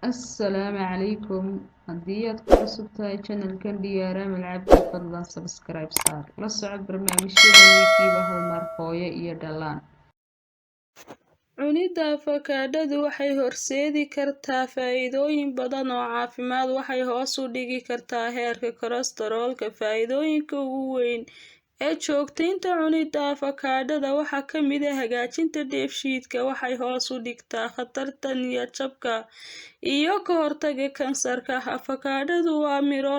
السلام عليكم هديات كعصبتها channel كان ديارام العبد فضلا سبسكرايب صار لا صعب برنامجyada wikiiba hal mar hooyo iyo dhalaan cunida afakaadhadu waxay horseedi kartaa faa'iidooyin badan oo caafimaad waxay hoos u dhigi kartaa heerka kolestaroolka faa'iidooyinka ugu weyn ee joogtaynta cunida afakaadhada waxaa ka mid ah hagaajinta dheefshiidka waxay hoos u dhigtaa khatarta niyad jabka iyo ka hortagga kansarka afakaadhadu waa miro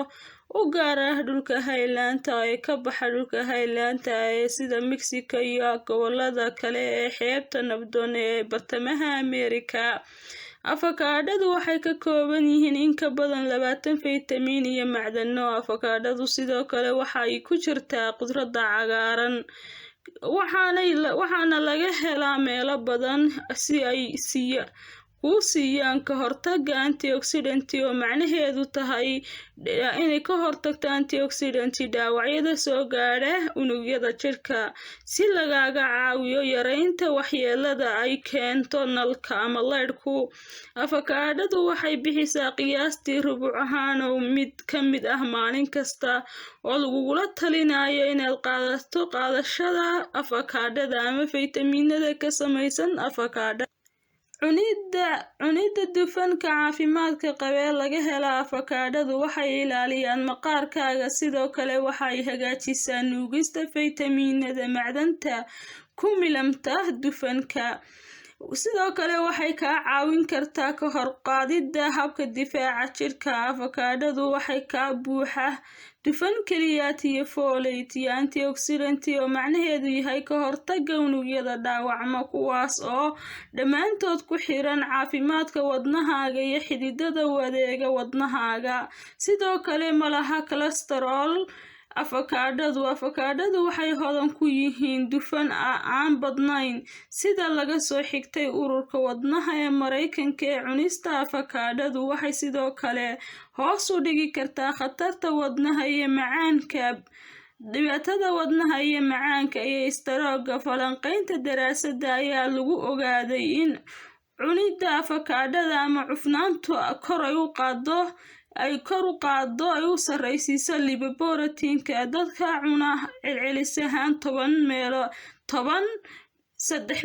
u gaar ah dhulka Highland ee ka baxa dhulka Highland ee sida Mexico iyo gobollada kale ee xeebta nabdoon ee bartamaha Ameerika afakaadhadu waxay ka kooban yihiin in ka badan 20 faytamiin iyo macdano afakaadhadu sidoo kale waxay ku jirtaa khudradda cagaaran waxaana laga helaa meelo badan si ay siiyaan ka hortagga antioxidant oo macnaheedu tahay inay ka hortagto antioxidant dhaawacyada soo gaadha unugyada jirka si lagaga caawiyo yareynta waxyeelada ay keento nalka ama leydhku afakaadhadu waxay bixisaa qiyaastii rubuc ahaan oo mid ka mid ah maalin kasta oo lagugula talinayo inaad qaadato qaadashada afakaadhada ama faytamiinada ka samaysan afakaadhada cunida dufanka caafimaadka qaba ee laga helo afakaadhadu waxay ilaaliyaan maqaarkaaga sidoo kale waxay hagaajisaa nuugista faytamiinada macdanta ku milmata dufanka sidoo kale waxay kaa caawin kartaa ka horqaadida habka difaaca jirka afakaadhadu waxay ka buuxa dufan kaliyaad iyo folate iyo antioxidant oo macnaheedu yahay ka hortagga unugyada dhaawacma kuwaas oo dhammaantood ku xiran caafimaadka wadnahaaga iyo xididada wadeega wadnahaaga sidoo kale ma laha kolestarool afakaadhadu waxay hodan ku yihiin dufan aan badnayn sida laga soo xigtay ururka wadnaha ee Mareykanka ee cunista afakaadhadu waxay sidoo kale hoos u dhigi kartaa khatarta wadnaha iyo macaanka dhibaatada wadnaha iyo macaanka iyo istaroogga falanqaynta daraasadda ayaa lagu ogaaday in cunida afakaadhada ama cufnaantu ay kor u qaado ay u sarreysiiso lipoprotein-ka dadka cuna celcelis ahaan 3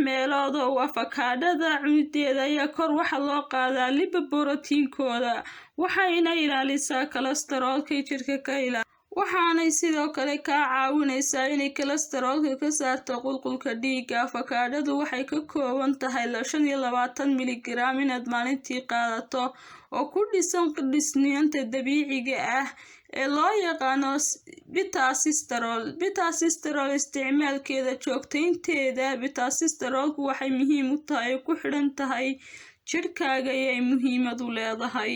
meelood oo afakaadhada cunideeda ayaa kor waxa loo qaadaa lipoprotein-kooda waxayna ilaalisaa kolestaroolka jirka ka waxaanay sidoo kale kaa caawinaysaa inay kolestaroolka ka saarto qulqulka dhiigga afakaadhadu waxay ka kooban tahay 25 miligram inaad maalintii qaadato oo ku dhisan dhisniinta dabiiciga ah ee loo yaqaano beta-sitosterol isticmaalkeeda joogtaynteeda beta-sitosterolku waxay muhiim u tahay ku xidhan tahay jirkaaga iyo ay muhiimad u leedahay